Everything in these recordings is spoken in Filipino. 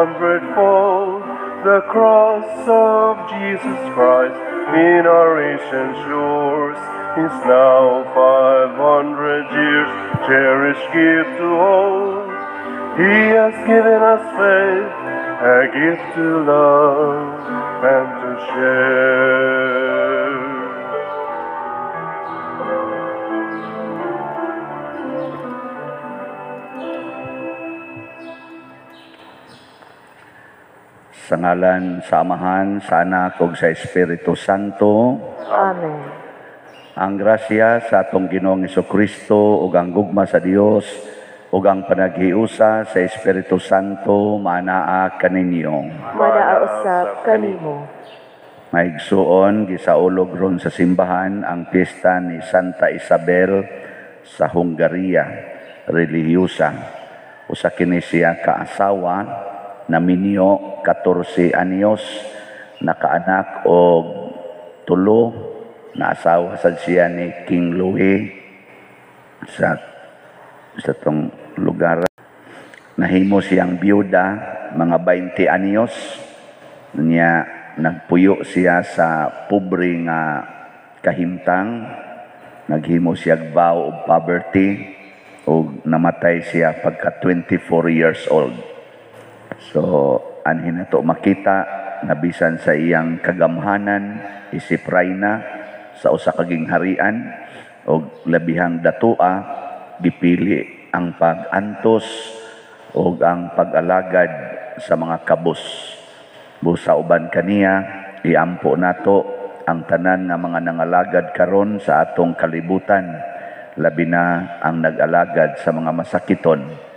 100-fold. The cross of Jesus Christ in our ancient shores is now 500 years cherished gift to all. He has given us faith, a gift to love and to share. Sa ngalan sa Amahan, sa Anak, ug sa Espiritu Santo. Amen. Ang grasya sa atong Ginoong Hesukristo ug ang gugma sa Dios ug ang panaghiusa sa Espiritu Santo manaa kaninyo. Manaa usab kanimo. Maigsuon gisaulog ron sa simbahan ang piyesta ni Santa Isabel sa Hungaria, relihiyosa. Usa kini siya kaasawa na minyo 14 anyos, nakaanak og 3 na asawa sad siya ni King Louis sa tong lugar. Nahimo siyang biyuda mga 20 anyos, niya nagpuyo siya sa pobre nga kahimtang, naghimo siya vow of poverty ug namatay siya pagka 24 years old. So, anhin na to makita, nabisan sa iyang kagamhanan, isipray na sa usa ka gingharian, o labihang datua, gipili ang pag-antos o ang pag-alagad sa mga kabus. Busa uban kaniya, iampo nato ang tanan nga mga nangalagad karon sa atong kalibutan, labi na ang nag-alagad sa mga masakiton.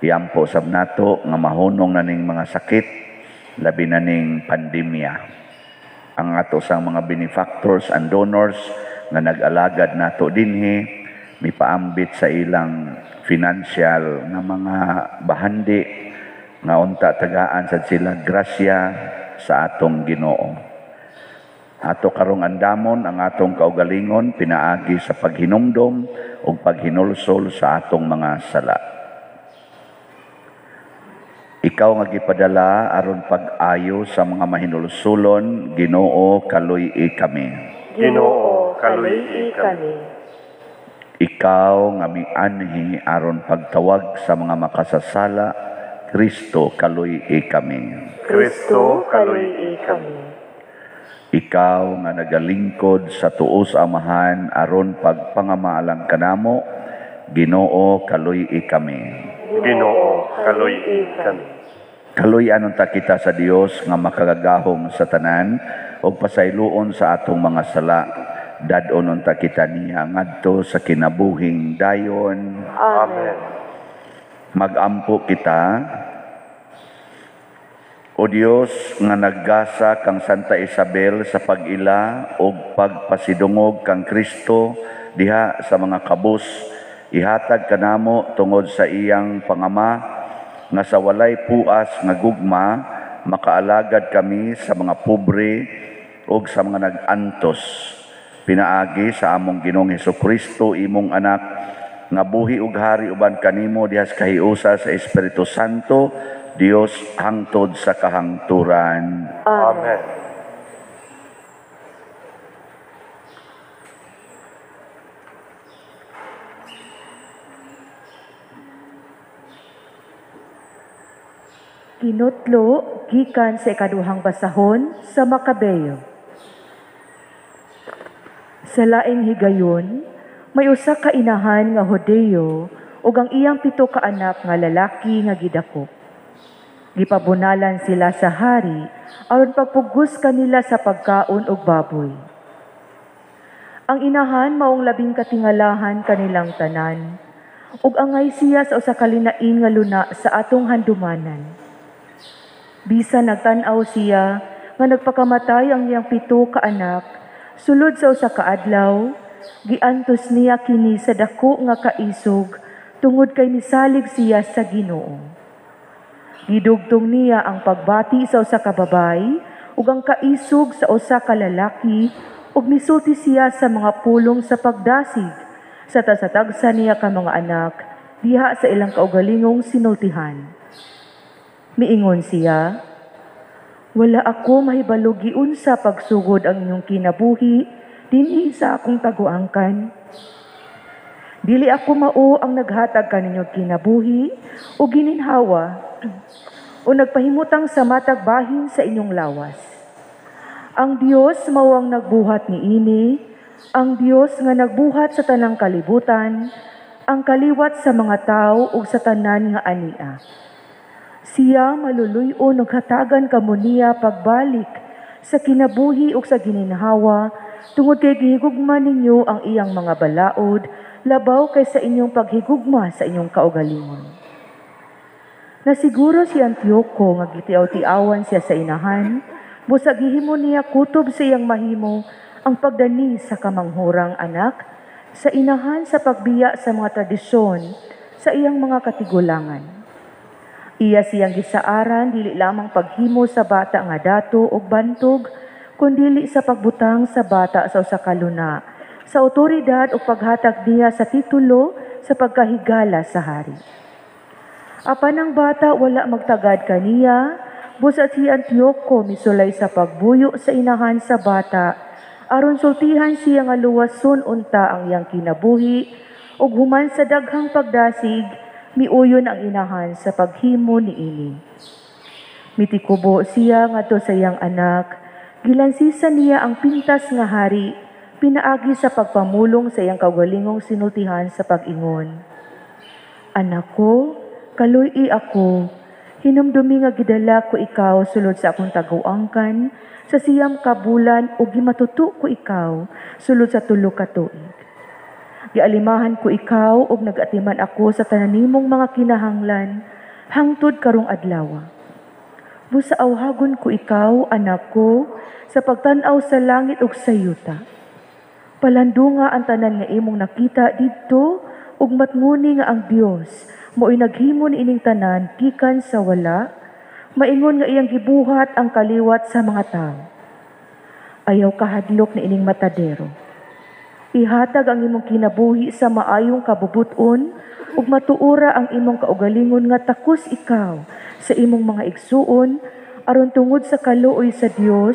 Iampo sab nato nga mahunong na ning mga sakit, labi na ning pandemya. Ang ato sang mga benefactors and donors nga nag-alagad nato dinhi, mipaambit sa ilang financial nga mga bahandi nga unta tagaan sad sila grasya sa atong Ginoo. Ato karong andamon ang atong kaugalingon pinaagi sa paghinumdom ug paghinulsol sa atong mga sala. Ikaw nga gipadala aron pag-ayo sa mga mahinulsulon, Ginoo kaluy-i kami. Ginoo kaluy-i kami. Ikaw nga mianhi aron pagtawag sa mga makasasala, Kristo kaluy-i kami. Kristo kaluy-i kami. Ikaw nga nagalingkod sa tuos Amahan aron pagpangamaalang kanamo, Ginoo kaluy-i kami. Ginoo kaluy-i kami. Kaluy-anon ta kita sa Dios nga makagagahom sa tanan o pasayloon sa atong mga sala. Dadonon ta kita niya ngadto sa kinabuhing dayon. Amen. Magampo kita, O Dios nga naggasa kang Santa Isabel sa pag-ila o pagpasidungog kang Kristo diha sa mga kabus, ihatag kanamo tungod sa iyang pangama nga sa walay puas nga gugma makaalagad kami sa mga pobre o sa mga nag-antos. Pinaagi sa among Ginoong Hesukristo imong anak nga buhi ug hari uban kanimo diha sa kahiusa sa Espiritu Santo, Dios hangtod sa kahangturan. Amen. Kinutlo gikan sa ikaduhang basahon sa Makabeyo. Sa laing higayon, may usa ka inahan nga Hodeo ug ang iyang 7 ka anak nga lalaki nga gidakop. Gipabunalan sila sa hari aron pagpugos kanila sa pagkaon ug baboy. Ang inahan maong labing katingalahan kanilang tanan ug angay siya sa usa ka linain nga luna sa atong handumanan. Bisan nagtan-aw siya nga nagpakamatay ang iyang 7 ka anak, sulod sa usa ka adlaw, giantos niya kini sa dako nga kaisog tungod kay nisalig siya sa Ginoo. Gidugtong niya ang pagbati sa usa ka babay ug ang kaisog sa usa ka lalaki ug misulti siya sa mga pulong sa pagdasig sa tasatagsa niya ka mga anak diha sa ilang kaugalingong sinultihan. Miingon siya, wala ako mahibalugi unsa pagsugod ang inyong kinabuhi dinhi sa akong taguangkan. Dili ako mao ang naghatag kaninyong kinabuhi o gininhawa o nagpahimutang sa matag bahin sa inyong lawas. Ang Dios mao ang nagbuhat niini, ang Dios nga nagbuhat sa tanang kalibutan, ang kaliwat sa mga tao ug sa tanan nga ania. Siya maluluy-on ug hatagan kamo niya pagbalik sa kinabuhi ug sa gininhawa tungod kay gihigugma ninyo ang iyang mga balaod labaw kay sa inyong paghigugma sa inyong kaugalingon. Nasiguro si Antioco nga gitiaw-tiawan siya sa inahan, busag gihimo niya kutob sa iyang mahimo ang pagdani sa kamanghurang anak sa inahan sa pagbiya sa mga tradisyon sa iyang mga katigulangan. Iya siyang gisaaran dili lamang paghimo sa bata nga dato ug bantog, kundili sa pagbutang sa bata sa usa ka luna, sa otoridad ug paghatag niya sa titulo sa pagkahigala sa hari. Apan ang bata wala magtagad kaniya, busa si Antioco misulay sa pagbuyo sa inahan sa bata, aron sultihan siya nga luwason unta ang iyang kinabuhi, ug human sa daghang pagdasig, miuyon ang inahan sa paghimo niini. Mitikubo siya ngadto sa iyang anak, gilansisan niya ang pintas nga hari, pinaagi sa pagpamulong sa iyang kaugalingong sinultihan sa pag-ingon. Anak ko, kaluy-i ako, hinumdumi nga gidala ko ikaw sulod sa akong taguangkan, sa siyam ka bulan o gimatuto ko ikaw sulod sa 3 ka tuig. Gialimahan ko ikaw ug nagatiman ako sa tananimong mga kinahanglan hangtod karong adlaw. Busa awhagon ko ikaw, anak ko, sa pagtan-aw sa langit ug sa yuta. Palandunga ang tanan nga imong nakita didto ug matnguni nga ang Dios mo'y naghimo ni ining tanan gikan sa wala, maingon nga iyang gibuhat ang kaliwat sa mga tao. Ayaw kahadlok ni ining matadero. Ihatag ang imong kinabuhi sa maayong kabubuton ug matuura ang imong kaugalingon nga takos ikaw sa imong mga igsuon aron tungod sa kaluoy sa Dios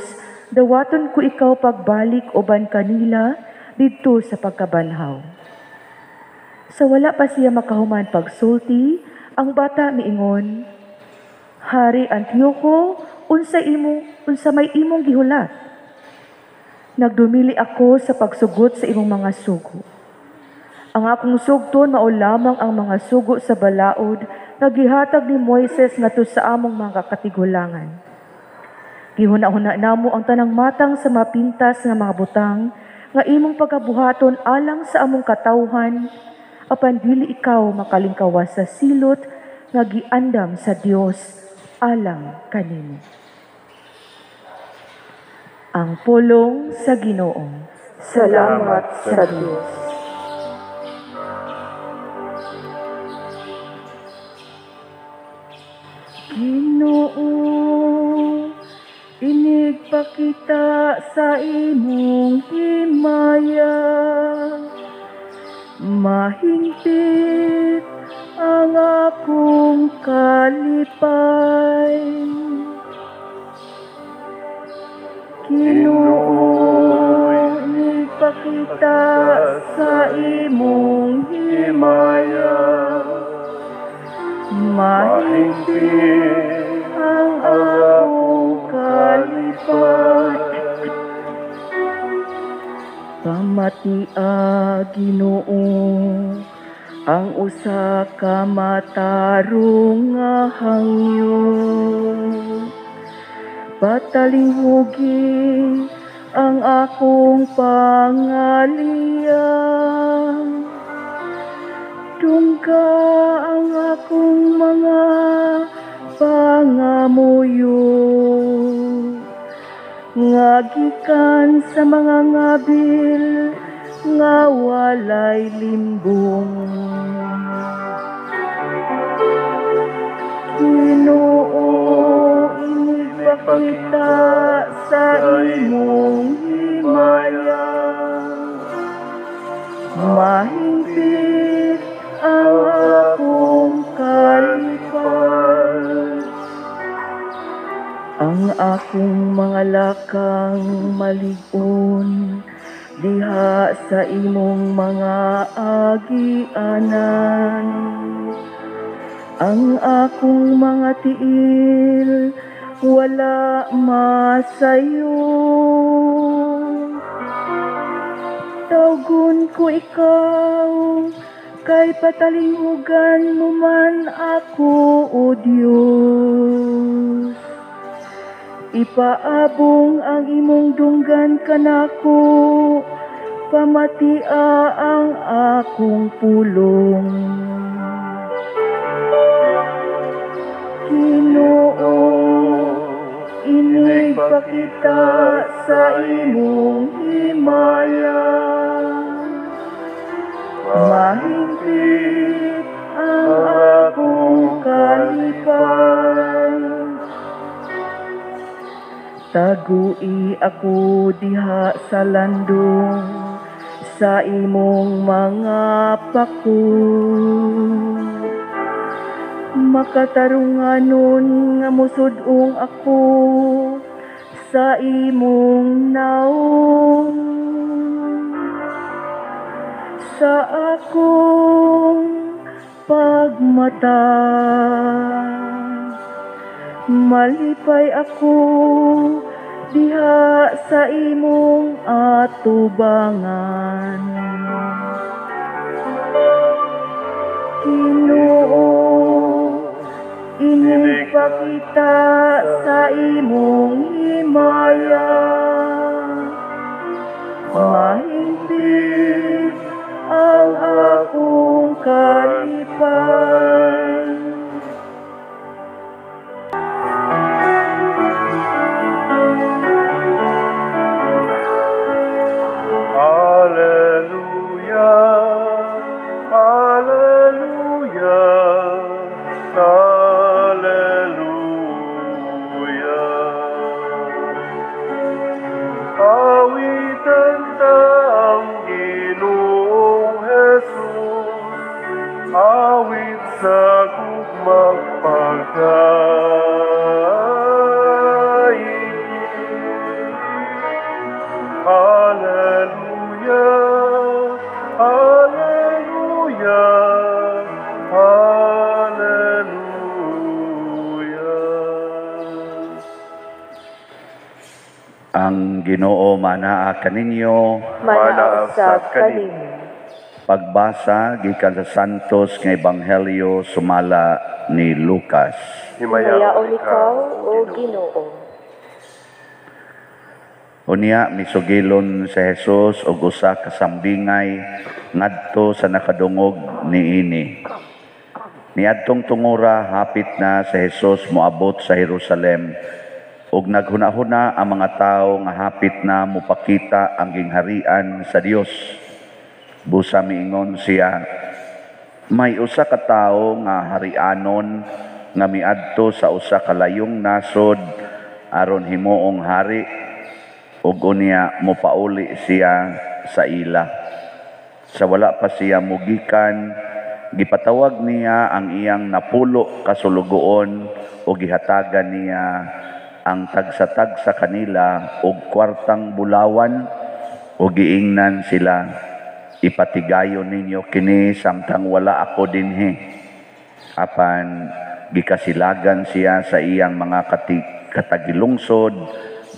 dawaton ko ikaw pagbalik uban kanila didto sa pagkabanhaw. Sa wala pa siya makahuman pagsulti, ang bata miingon, Hari Antioco, unsa may imong gihulat? Nagdumili ako sa pagsugot sa imong mga sugo. Ang akong sugton mao lamang ang mga sugo sa balaod nga gihatag ni Moises ngadto sa among mga katigulangan. Gihuna-huna namo ang tanang matang sa mapintas nga mga butang nga imong pagabuhaton alang sa among katawhan, apan dili ikaw makalingkawas sa silot nga giandam sa Dios alang kanimo. Ang pulong sa Ginoo. Salamat sa Diyos. Ginoo, inigpakita sa imong himaya, mahingpit ang akong kalipay. Ginoo, ipakita sa imong himaya, mahingpit ang akong kalipay. Pamatia, Ginoo, ang usa ka matarong nga hangyo. Patalinghugi ang akong pangalian. Dungga ang akong mga pangamuyo. Nga gikan sa mga ngabil nga walay limbong. Ginoo, ipakita sa imong himaya, mahingpit ang akong kalipay. akong mga lakang malig-on diha sa imong mga agianan. Ang akong mga tiil wala masayo. Tawgon ko ikaw, kay patalinghugan mo man ako, O Diyos. Ipaabong ang imong dunggan kanako, pamatia ang akong pulong. Ginoo, inig pakita sa imong himaya. Mahingpit ang akong kalipay. Tagui ako diha sa landong sa imong mga pako. Makatarunganon nga musudong ako sa imong naong. Sa akong pagmata, malipay ako diha sa imong atubangan. Ginoo, inig pakita sa imong himaya. Mahingpit ang akong kalipay. Ang Ginoo manaa kaninyo. Manausab kanimo. Pagbasa gikan sa Santos nga Ebanghelyo sumala ni Lucas. Himayaon ikaw, O Ginoo. Unya misugilon si Jesus og usa ka sambingay ngadto sa nakadungog niini. Niadtong tungura hapit na si Jesus moabot sa Jerusalem ug naghuna-huna ang mga tawo nga hapit na mupakita ang gingharian sa Dios. Busa miingon siya, may usa ka tawo nga harianon nga miadto sa usa ka layong nasod aron himuong hari ug unya mopauli siya sa ila. Sa wala pa siya mugikan, gipatawag niya ang iyang napulo kasulugoon o gihatagan niya ang tagsatag sa kanila og kwartang bulawan o giingnan sila, ipatigayon ninyo kini samtang wala ako dinhi. Apan gikasilagan siya sa iyang mga katagilungsod,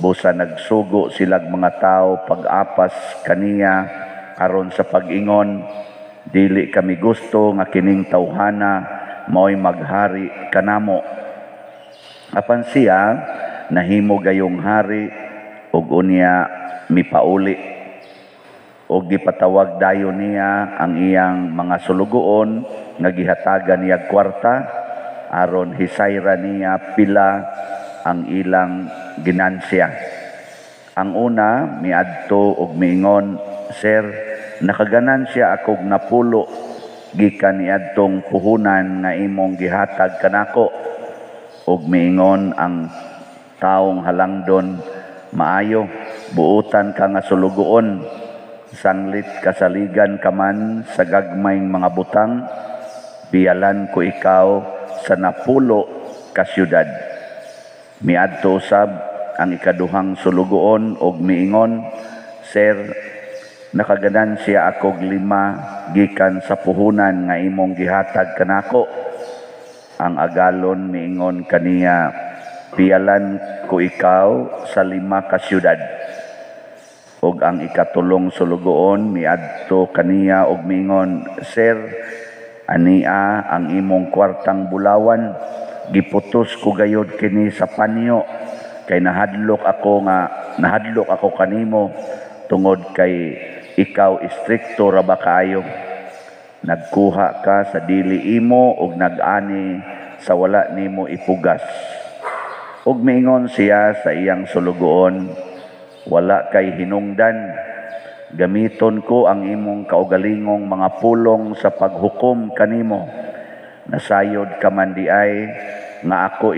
busa nagsugo silag mga tao pag-apas kaniya aron sa pag-ingon, dili kami gusto nga kining tawhana mao'y maghari kanamo. Apan siya nahimo gayong hari ug unya mipauli ug gipatawag dayon niya ang iyang mga sulugoon nga gihatagan niya kwarta aron hisayra niya pila ang ilang ginansya. Ang una miadto ug miingon, "Sir, nakaganansya akog napulo gikan niadtong puhunan nga imong gihatag kanako." Ug miingon ang taong halangdon, "Maayo, buutan ka nga sulugoon, sanglit kasaligan ka man sa gagmayng mga butang, biyalan ko ikaw sa napulo ka syudad." Miadto usab ang ikaduhang sulugoon og miingon, Sir, nakaganan siya akog 5 gikan sa puhunan nga imong gihatag kanako. Ang agalon miingon kaniya, piyalan ko ikaw sa 5 ka syudad. Og ang ikatulong sulugoon miadto kaniya og miingon, Sir, ania ang imong kwartang bulawan, giputos ko gayod kini sa panyo, kay nahadlok ako kanimo tungod kay ikaw istrikto ra ba kaayo. Nagkuha ka sa dili imo ug nag-ani sa wala nimo ipugas. Ug miingon siya sa iyang sulugoon, wala kay hinungdan, gamiton ko ang imong kaugalingong mga pulong sa paghukom kanimo. Nasayod ka man di ay nga ako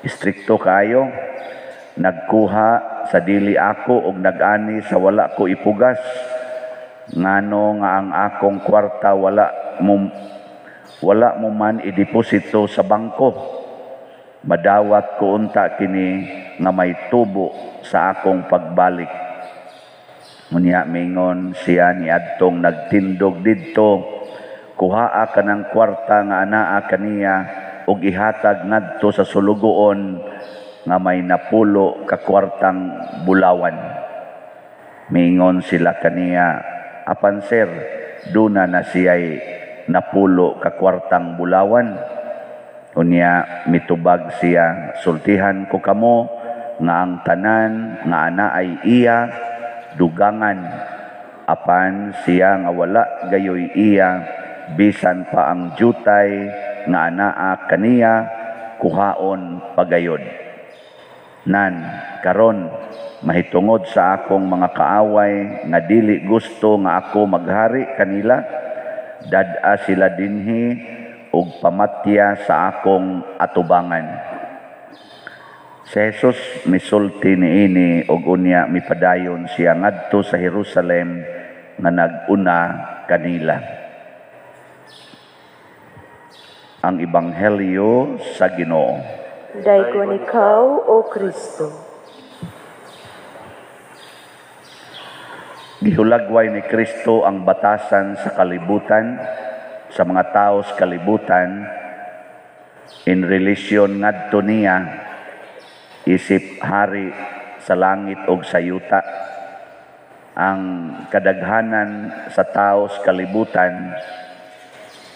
istrikto kaayo. Nagkuha sa dili ako ug nag-ani sa wala ko ipugas. Ngano nga ang akong kwarta wala mo man ideposito sa bangko. Madawat ko unta kini nga may tubo sa akong pagbalik. Munya mingon siya ni adtong nagtindog didto, kuhaa ka ng kwarta nga anaa kaniya ug ihatag ngadto sa sulugoon nga may napulo ka kwartang bulawan. Mingon sila kaniya, apan sir, duna na siya'y napulo ka kwartang bulawan. Unya mitubag siya, sultihan ko kamo nga ang tanan nga ana ay iya dugangan, apan siya nga wala gayoy iya, bisan pa ang jutay nga anaa kaniya kuhaon pagayod. Nan karon mahitungod sa akong mga kaaway nga dili gusto nga ako maghari kanila, dad-a sila dinhi ug pamatya sa akong atubangan. Si Jesus misulti niini ug unya mipadayon siya ngadto sa Jerusalem nga nag-una kanila. Ang Ebanghelyo sa Ginoo. Daykon ikaw, O Kristo. Gihulagway ni Kristo ang batasan sa kalibutan, sa mga tao sa kalibutan, in relasyon ngadto niya, isip hari sa langit ug sa yuta. Ang kadaghanan sa tao sa kalibutan,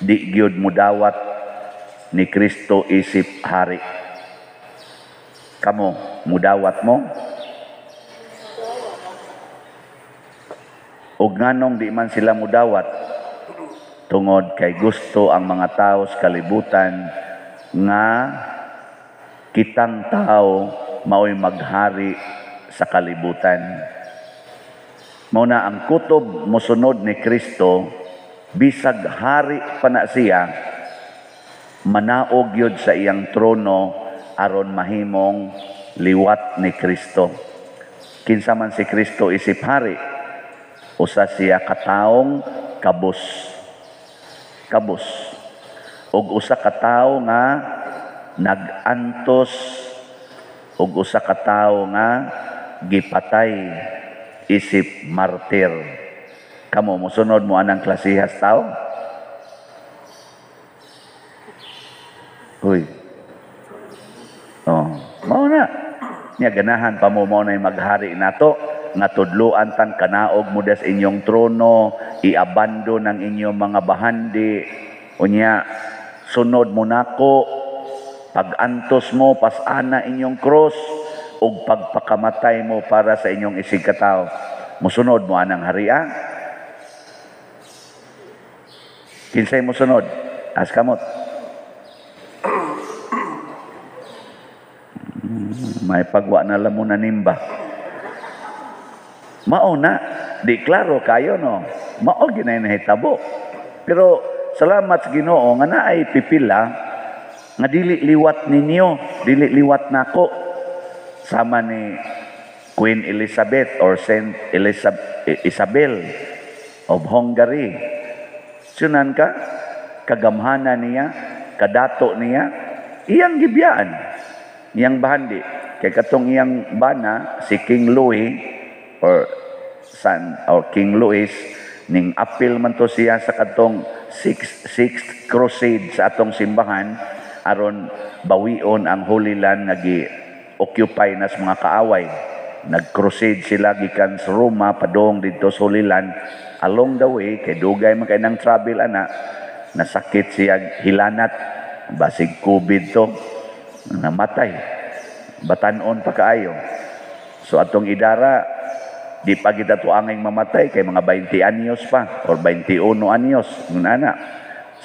di gyud mudawat ni Kristo isip hari. Kamo, mudawat mo? Ug nganong di man sila mudawat? Tungod kay gusto ang mga tao sa kalibutan nga kitang tao mao'y maghari sa kalibutan. Muna ang kutob mosunod ni Kristo, bisag hari pa na siya, manaog yun sa iyang trono aron mahimong liwat ni Kristo. Kinsa man si Kristo isip hari, usa siya kataong kabus. Ug usa ka tawo nga nag-antos, ug usa ka tawo nga gipatay isip martir. Kamo mosunod mo anang klasihas tawo? Uy. Mao na. Nya ganahan pa mo na maghari nato nga tudloan tan kanaog mo des inyong trono, iabandon ang inyong mga bahandi, unya sunod mo nako, pag-antos mo pasana inyong cross ug pagpakamatay mo para sa inyong isigkataw. Musunod mo anang haria? Kinsay mo sunod? Askamot. May pagwa na lang mo na nimba. Mao na, di klaro kayo no. Mao ginay nahitabo. Pero salamat sa Ginoo nga naay pipila nga dili liwat ninyo, dili liwat nako. Sama ni Queen Elizabeth or Saint Isabel of Hungary. Sunan ka, kagamhanan niya, kadato niya, iyang gibiyaan, iyang bahandi. Kay katong iyang bana, si King Louis, or King Louis, ning apil man to siya sa katong sixth crusade sa atong simbahan, aron bawion ang Holy Land nga gi-occupy nas mga kaaway. Nag-crusade sila gikan sa Roma padong dito sa Holy Land. Along the way, kay dugay man kay nang travel ana, nasakit siya hilanat, basig COVID to, namatay. Batanon pa kaayo. So atong idara, di pa kita tuangay mamatay kay mga 20 anyos pa or 21 anyos. Ngunana,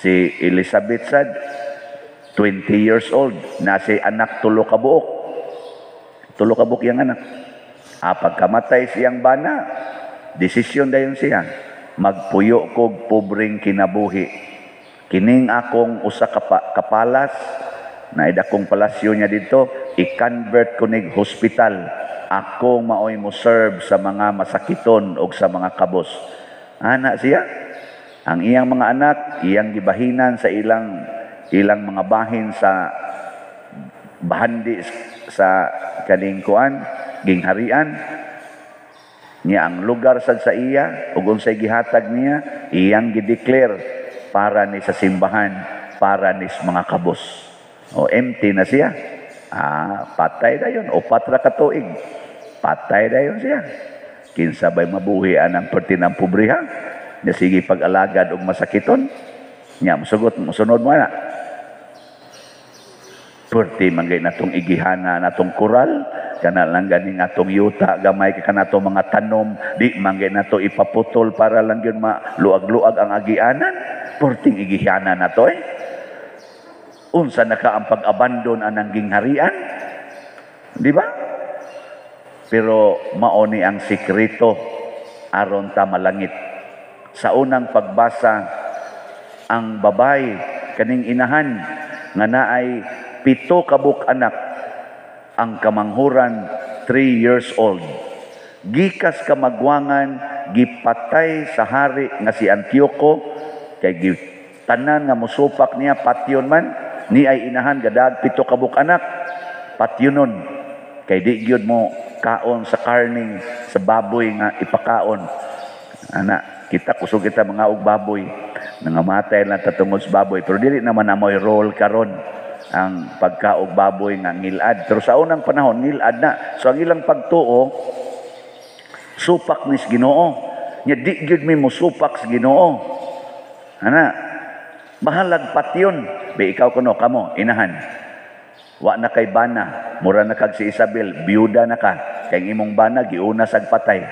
si Elizabeth sad, 20 years old, na si anak tulo ka buok. Tulo ka buok yung anak. Pagkamatay siyang bana, desisyon dayon siya, magpuyo kog pobreng kinabuhi. Kining akong usa ka kapalas, na idakong palasyo niya dito, i-convert ko ning hospital. Ako maoy mo serve sa mga masakiton o sa mga kabos. Ana siya. Ang iyang mga anak, iyang gibahinan sa ilang mga bahin sa bahandi sa kaningkuan, gingharian. Niya ang lugar sad sa iya, ug unsay gihatag niya, iyang gideclare para ni sa simbahan, para ni sa mga kabos. O empty na siya. Patay na yun. O patra katuig. Patay na yun siya. Kinsabay mabuhian ang pertinang pobriha. Niya sige pag-alagad o masakiton. Niya, musunod mo na. Perti manggay natong igihana natong kural. Kana lang ganing atong yuta. Gamay ka natong mga tanom. Di manggay nato ipaputol para lang yun maluag-luag ang agianan. Perting igihana na to unsa naka ang pag-abandon anang gingharian, di ba? Pero maoni ang sikreto aron ta malangit. Sa unang pagbasa, ang babay kaning inahan nga naay 7 kabuk anak, ang kamanghuran 3 years old. Gikas kamagwangan gipatay sa hari nga si Antioco, kay tanan nga musupak niya patyon man. Ni ay inahan gadag 7 kabuk anak, patyonon. Kay di gyud mo kaon sa karning sa baboy nga ipakaon. Ana, kita kusog kita mga og baboy, nangamatay lang tatungod sa baboy. Pero dili naman amoy roll karon ang pagkaog baboy nga ngilad. Pero sa unang panahon ngilad na. So ang ilang pagtuo, supak ni sa Ginoo. Nya di gyud mi mo supak sa Ginoo. Ana, mahalag patyon. Be ikaw kuno kamo inahan. Wa na kay bana, mura na kag si Isabel, biyuda na ka. Kay imong bana giuna sag patay.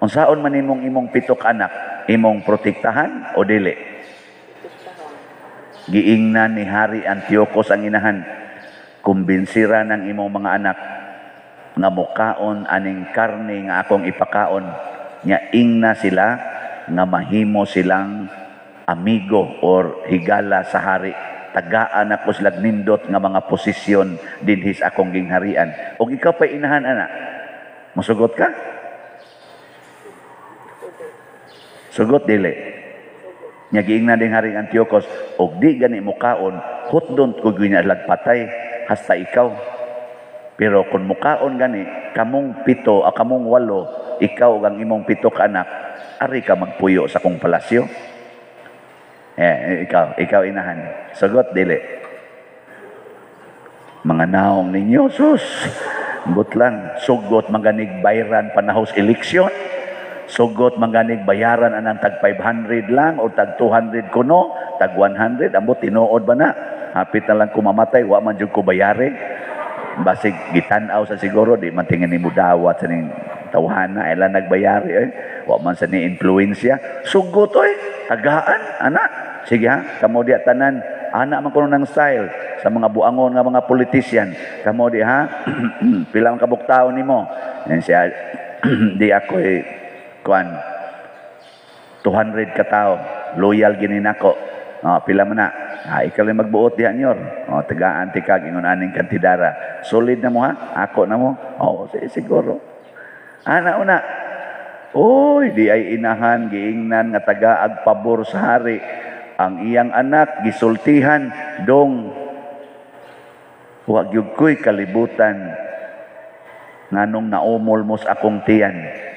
Unsaon man imong 7 anak, imong protektahan o dili? Giingnan ni Hari Antiochus ang inahan. Kumbinsira ng imong mga anak nga mukaon aning karne nga akong ipakaon. Nya ingna sila nga mahimo silang amigo or higala sa hari. Tagaan ako silang nindot nga mga posisyon dinhis akong gingharian. O ikaw pa inahan ana, masugot ka? Sugot dili. Nya giingnan ding Haring Antiochus, og di gani mukaon, hutdon ko ginyalag patay hasta ikaw. Pero kung mukaon gani, kamong 7 o kamong 8, ikaw ang imong 7 ka anak, ari ka magpuyo sa kong palasyo. Ikaw inahan. Sagot, dili. Mga naong ninyo, sus. Butlan, sugot maganig bayaran panahos eleksyon. Sugot maganig bayaran anang tag 500 lang o tag 200 kuno, tag 100. Ambot, tinuod ba na? Hapit na lang kumamatay, wa man dyan ko bayari. Basig, gitanaw sa siguro, di man tingin ni mudawat sa ning tawhana, ilan nagbayari wa man sa ni influensya. Sugot tagaan, anak. Sige ha, kamo di tanan, anak man kuno ng style sa mga buangon nga mga politician. Kamo di ha, pila man kabuk taon nimo. Yan siya, di ako kuan 200 ka tao, loyal gini nako. Pila man na. Ikaw lang magbuot diha nyor. Tagaan ti kag ingon aning kantidara. Solid na mo ha? Ako na mo? Siguro. Ana una. Oy, di ay inahan giingnan nga tagaag pabor sa hari. Ang iyang anak gisultihan dong Wa gyud ko'y kalibutan nganong naumol mo sa akong tiyan.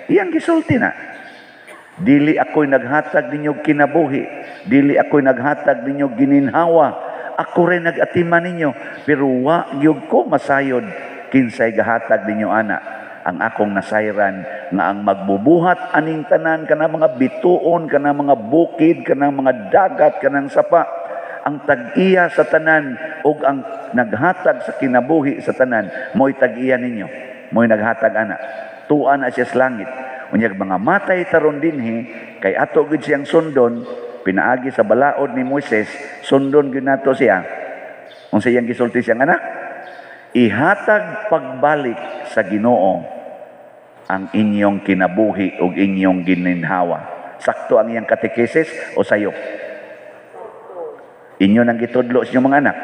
Iyang gisulti na. Dili ako'y naghatag ninyo kinabuhi. Dili ako'y naghatag ninyo gininhawa. Ako rin nag-atiman ninyo. Pero wa gyud ko masayod kinsay gahatag ninyo ana. Ang akong nasayran nga ang magbubuhat aning tanan kanang mga bituon, kanang mga bukid, kanang mga dagat, kanang sapa. Ang tag-iya sa tanan ug ang naghatag sa kinabuhi sa tanan mo'y tag-iya ninyo. Mo'y naghatag ana. Tuan na siya sa langit. Unyag mga matay taron dinhi kay ato gid siyang sundon pinaagi sa balaod ni Moises, sundon gid nato siya. Unsa iyang gisulti siyang anak? Ihatag pagbalik sa Ginoo ang inyong kinabuhi ug inyong gininhawa. Sakto ang iyang katekesis o sayo? Inyo nang gitudlo sa inyong mga anak?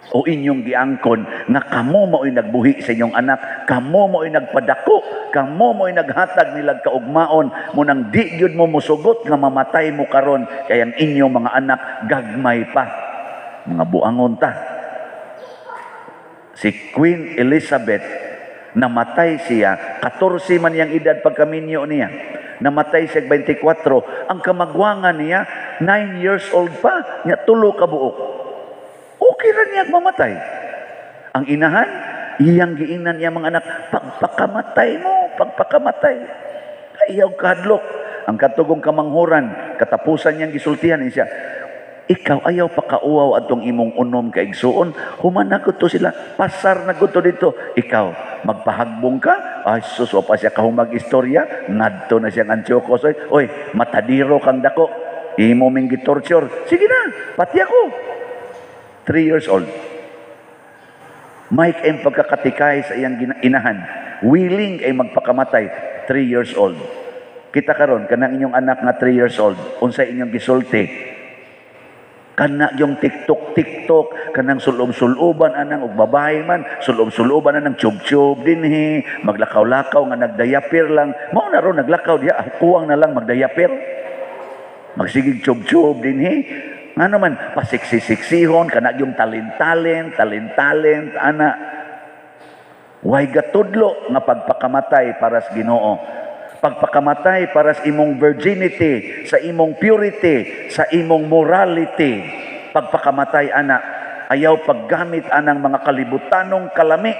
O inyong giangkon nga kamo mo'y nagbuhi sa inyong anak, kamo mo'y nagpadako, kamo mo'y naghatag nilag kaugmaon, mo nang di gyud mo musugot nga mamatay mo karon kay ang inyong mga anak gagmay pa. Mga buangon ta. Si Queen Elizabeth, namatay siya, 14 man yang edad pagkaminyo niya. Namatay siya 24. Ang kamagwangan niya, 9 years old pa, niya 3 ka buok. Okay ra niya mamatay. Ang inahan, iyang giingnan niya mga anak, pagpakamatay mo, pagpakamatay. Ayaw kahadlok. Ang katugong kamanghuran, katapusan niyang gisultihan niya, ikaw ayaw pakauaw atong imong unom kaigsuon, human na to sila, pasar na to dito. Ikaw, magpahagbong ka, ay sus, o pa siya kahumag istorya, ngadto na siyang Antiochos, oy, matadiro kang dako, imo ming gitorture, sige na, pati ako. 3 years old. Mike ay pagkakatikay sa iyang inahan. Willing ay magpakamatay. 3 years old. Kita karon kanang inyong anak nga 3 years old. Unsay inyong gisulti? Kana yung TikTok, kanang sulom-suloban anang ug babae man, sulom-suloban anang tiyub-tiyub dinhi, maglakaw-lakaw nga nagdayapir lang. Mao na ron naglakaw diya, kuwang na lang magdayapir. Magsigig tiyub-tiyub dinhi. Nga naman, pasiksi-siksihon, kanag yung talent-talent, ana. Way gatudlo nga pagpakamatay para sa Ginoo. Pagpakamatay para sa imong virginity, sa imong purity, sa imong morality. Pagpakamatay, ana. Ayaw paggamit anang mga kalibutanong kalami.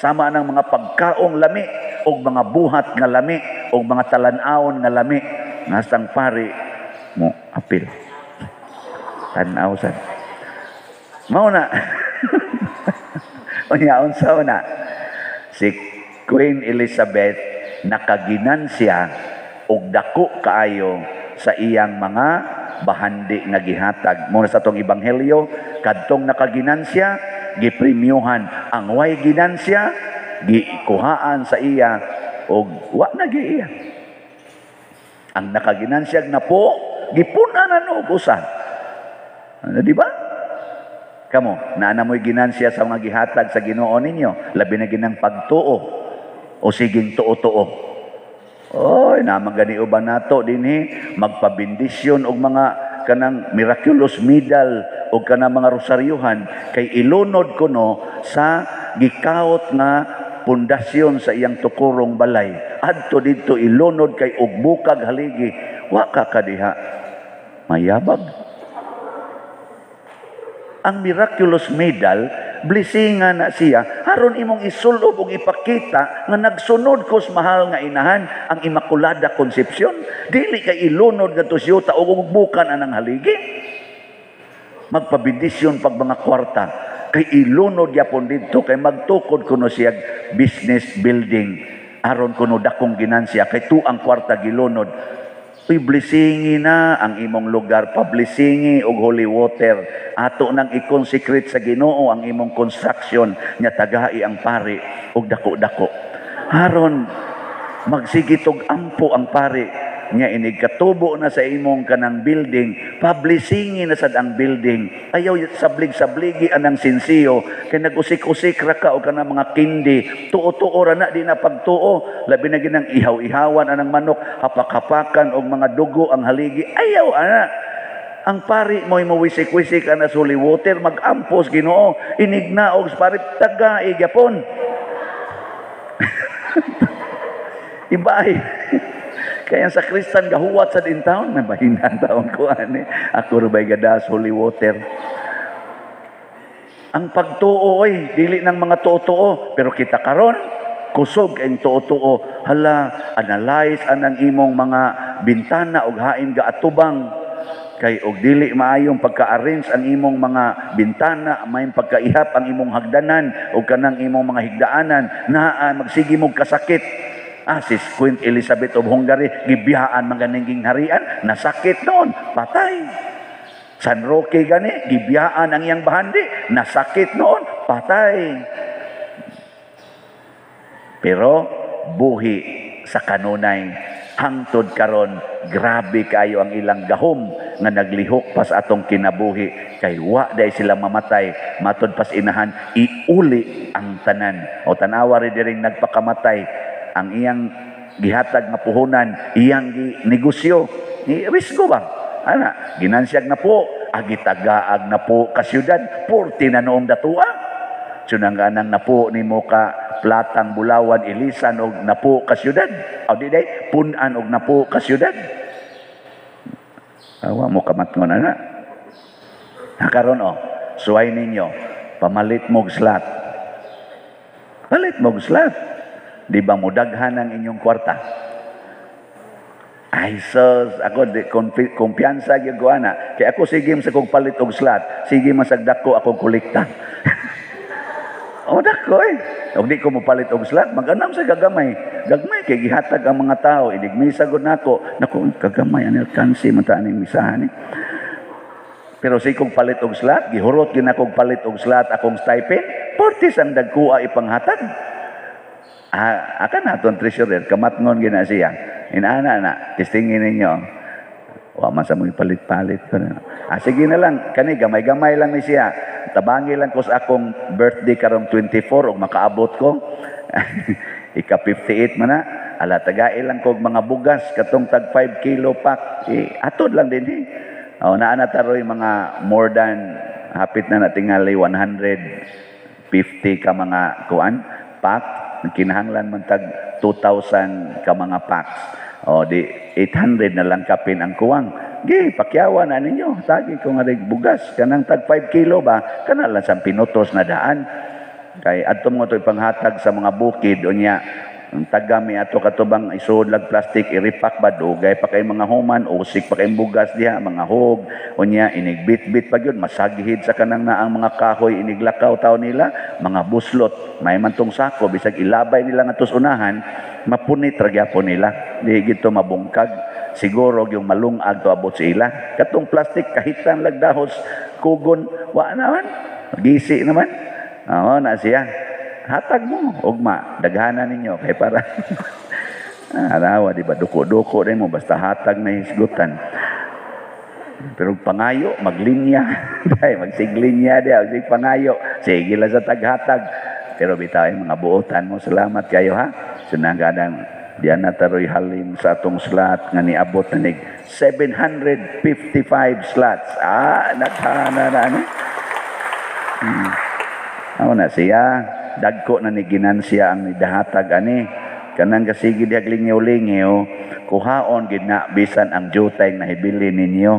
Sama anang mga pagkaong lami, o mga buhat nga lami, o mga talanawon nga lami. Nastang pari mo, apil. Tanaw sad. Mauna. Unyaon sa una. Si Queen Elizabeth nakaginansya og dako kaayo sa iyang mga bahandi nga gihatag. Muna sa tong ebanghelyo, kadtong nakaginansya, gipremyuhan. Ang way ginansya, gikuhaan sa iya og wa na giiya. Ang nakaginansya na po, gipunan og usa. Ano, di ba? Kamo, naana mo'y ginansya sa mga gihatag sa Ginoo ninyo, labi na ginang pagtuo o siging tuo-tuo. Oy, naman gani uban nato dinhi magpabindisyon og mga kanang miraculous medal o kanang mga rosaryuhan kay ilunod kuno sa gikaot nga pundasyon sa iyang tukurong balay. Adto didto ilunod kay og bukag haligi, wa ka kadiha. Mayabag. Ang miraculous medal, blisingan na siya, haron imong isulob ug ipakita nga nagsunod kos mahal nga inahan ang Immaculada Concepcion. Dili kay ilunod nga to siyota ug bukan anang haligi. Magpabindisyon pag mga kwarta. Kay ilunod yapon dito, kay magtukod kuno siya business building. Aron kuno dakong ginansya, kay tuang kwarta gilunod. Iblisingi na ang imong lugar, pablisingi og holy water. Ato nang i-consecrate sa Ginoo ang imong construction nya tagahi ang pari og dako-dako. Haron magsigit og ampo ang pari nya inig katubo na sa imong kanang building, pablisingi na sad ang building. Ayaw sablig-sabligi anang sinsiyo kay nag-usik-usik ra ka og kanang mga kindi. Tuo-tuo ra na di na pagtuo, labi na ginang ihaw-ihawan anang manok, hapak-hapakan og mga dugo ang haligi. Ayaw ana. Ang pari mo'y mawisik-wisik ka na suli water, mag-ampos Ginoo, inignaog sa pari, taga igyapon. Ibay. Kaya sa Kristan gahuwat sa din taon, may bahinan taon ko ani. Ako rubay gadas holy water. Ang pagtuo oy, dili ng mga tuo-tuo, pero kita karon kusog ang tuo-tuo. Hala, analyze anang imong mga bintana og hain gaatubang. Kay og dili maayong pagka-arrange ang imong mga bintana, may pagkaihap ang imong hagdanan o kanang imong mga higdaanan na magsigi mong kasakit. Si Queen Elizabeth of Hungary, gibiyaan maganing harian, nasakit noon, patay. San Roque gani, gibiyaan ang iyang bahandi, nasakit noon, patay. Pero buhi sa kanunay, hangtod karon, grabe kayo ang ilang gahom nga naglihok pa sa atong kinabuhi. Kay wa day sila mamatay, matod pas inahan, iuli ang tanan. O tanawa rin diring nagpakamatay, ang iyang gihatag nga puhunan, iyang negosyo, ni risgo ba? Ana, ginansyag na po, agitagaag na po ka syudad, 40 na noong datua. Sunanganang na po ni mo ka Platang, Bulawan, Ilisan og na po ka syudad. O di day, Punan og na po ka syudad. Awa mo kamatngon ana. Nakaroon suway ninyo, pamalit mo slat. Palit mo slat. Di ba mo daghan ang inyong kwarta? Ay sus, ako kumpiyansa gyud ko ana. Kaya ako sige sa kong palit og slot, sige masagdak ko akong kolekta. O dako Og di ko mo palit og slot, maganam sa gagamay. Gagmay kay gihatag ang mga tao, idigmisa gud nako. Nako kagamay ang alkansi man ta aning misahan. Pero sige kong palit og slot, gihurot gyud akong palit og slot akong stipend, 40 ang dagkua ipanghatag. Akan naton treasurer, kamatngon gina siya. Inaana na, testingin ninyo. Wa man sa mga palit-palit ko na. Sige na lang, kani gamay-gamay lang ni siya. Tabangi lang ko sa akong birthday karong 24 ug makaabot ko. Ika 58 man na. Ala tagai lang ko mga bugas katong tag 5 kilo pack. Atod lang din naa na taroy mga more than hapit na natingali 150 ka mga kuan pack. Kinahanglan man tag 2,000 ka mga packs. Di 800 na lang kapin ang kuwang. Pakyawan na ninyo. Tagi ko nga bugas. Kanang tag 5 kilo ba? Kana lang sa pinutos na daan. Kay adto mo ito'y panghatag sa mga bukid. Unya, tagami ato katubang isud lag plastic, iripak ba, dugay pa kay mga human, usik pa kay bugas diha, mga hog. Unya, inigbit-bit pa yun, masagihid sa kanang na ang mga kahoy, iniglakaw tao nila, mga buslot. May mantong sako, bisag ilabay nila nga unahan, mapunit ragyapon nila. Di gito mabungkag. Siguro yung malungag to abot sa ila. Katong plastic, kahitan lagdahos, kugon, wa naman. Gisi naman. Na siya. Hatag mo, ugma, daghanan ninyo. Kaya para, arawa, di ba, duko-duko din mo, basta hatag na hisgutan. Pero pangayo, maglinya. Magsiglinya diya, sig pangayo. Sige lang sa taghatag. Pero bitaw mga buotan mo, salamat kayo ha. Sunangganang diyan na taroy halin sa atong slot nga niabot na nig 755 slots. Naghana na ano. Na siya. Dagko na ni ginansya ang nidahatag ani. Kanang kasigi diag lingyaw-lingyaw, kuhaon gid na bisan ang jutay na hibili ninyo.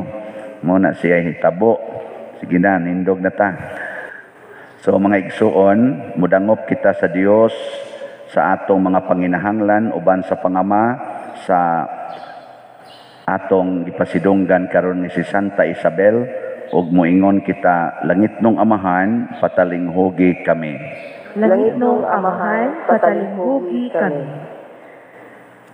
Muna siya hitabo. Sige na, nindog na ta. So mga igsuon, mudangop kita sa Dios sa atong mga panginahanglan uban sa pangama sa atong ipasidunggan karon ni si Santa Isabel ug moingon kita langit nung amahan patalinghugi kami. Langit nung amahan, patalinghugi kami.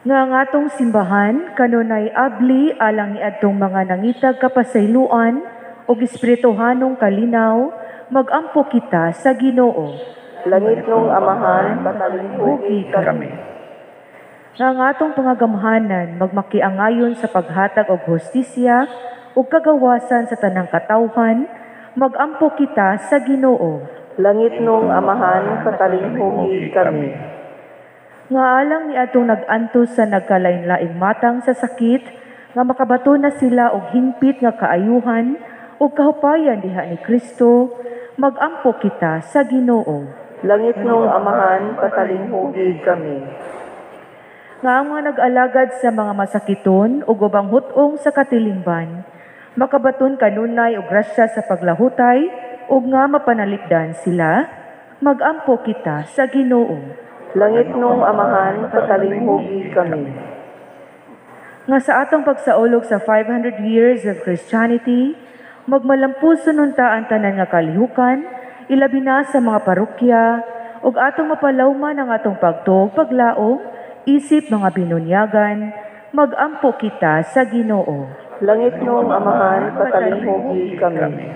Nga ang atong simbahan, kanunay abli alang niadtong mga nangitag kapasayloan o espirituhanong kalinaw, magampo kita sa Ginoo. Langit nung amahan, patalinghugi kami. Nga ang atong pangagamhanan, magmakiangayon sa paghatag og hustisya o kagawasan sa tanang katawhan, magampo kita sa Ginoo. Langit nung amahan, patalinghugi kami. Nga alang ni atong nagantos sa nagkalain-laing matang sa sakit, nga makabato na sila og hingpit nga kaayuhan ug kahupayan diha ni Kristo, magampo kita sa Ginoo. Langit nung Amahan, patalinghugi kami. Nga ang mga nag-alagad sa mga masakiton ug ubang hutong sa katilingban, makabaton kanunay og grasya sa paglahutay ug nga mapanalikdan sila, magampo kita sa Ginoo. Langit nung Amahan, patalinghugi kami. Nga sa atong pagsaulog sa 500 years of Christianity, magmalampuson unta ang tanan nga kalihukan, ilabi na sa mga parokya, ug atong mapalawman ang atong pagtuog paglaom, isip mga binunyagan, magampo kita sa Ginoo. Langit nung Amahan, patalinghugi kami.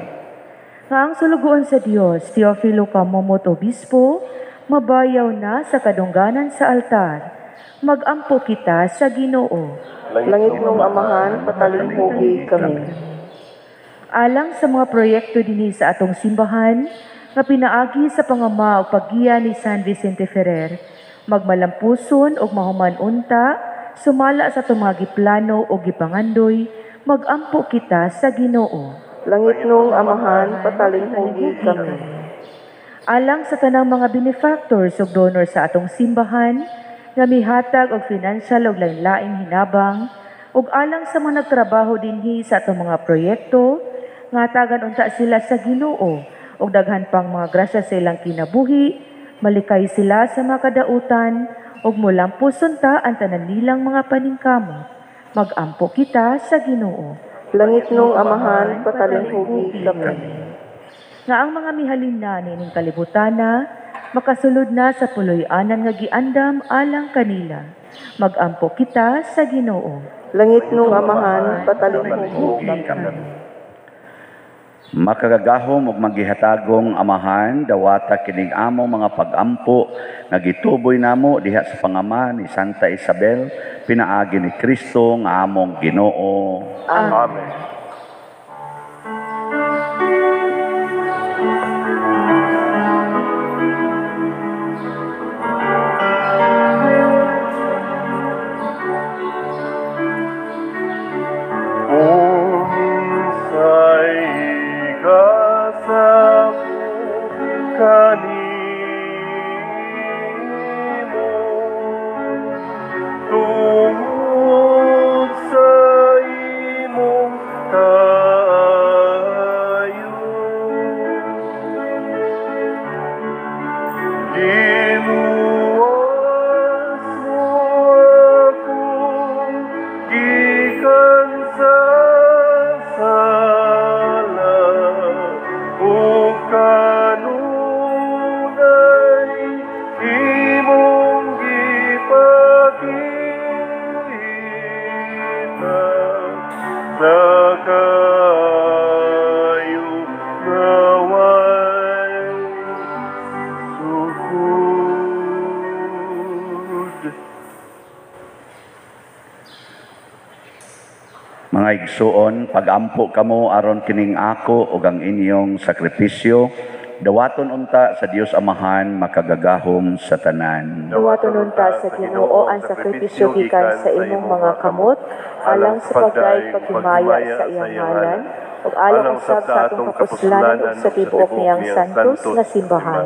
Nga ang sulugoon sa Dios, Teofilo Camomot Obispo, mabayaw na sa kadungganan sa altar, magampo kita sa Ginoo. Langit nung Amahan, patalinghugi kami. Alang sa mga proyekto dinhi sa atong simbahan, nga pinaagi sa pangama o paggiya ni San Vicente Ferrer, magmalampuson og mahuman unta, sumala sa atong mga giplano o gipangandoy, magampo kita sa Ginoo. Langit nung Amahan, patalinghugi kami. Alang sa tanang mga benefactors o donor sa atong simbahan, nga mihatag og financial og lain-laing hinabang, ug alang sa mga nagtrabaho dinhi sa atong mga proyekto, nga tagan unta sila sa Ginoo, ug daghan pang mga grasya sa ilang kinabuhi, malikay sila sa mga kadautan, ug mulampos unta ang tanan nilang mga paningkamot. Magampo kita sa Ginoo. Langit nung Amahan, patalinghugi kami. Nga ang mga mihalin na nining kalibutana, makasulod na sa puloy-anan nga giandam alang kanila. Magampo kita sa Ginoo. Langit nung Amahan, patalinghugi kami. Makagagahom ug maghihatagong Amahan, dawata kining among mga pagampo nga gituboy namo diha sa pangama ni Santa Isabel, pinaagi ni Kristo nga among Ginoo. Amen. Mga igsuon, pagampo kamo aron kining ako ug ang inyong sakripisyo, dawaton unta sa Dios Amahan makagagahom sa tanan. Dawaton unta sa Ginoo ang sakripisyo gikan sa imong mga kamot, alang sa pagdayeg paghimaya sa iyang ngalan, ug alang usab sa atong kapuslanan ug sa tibuok niyang santos nga simbahan.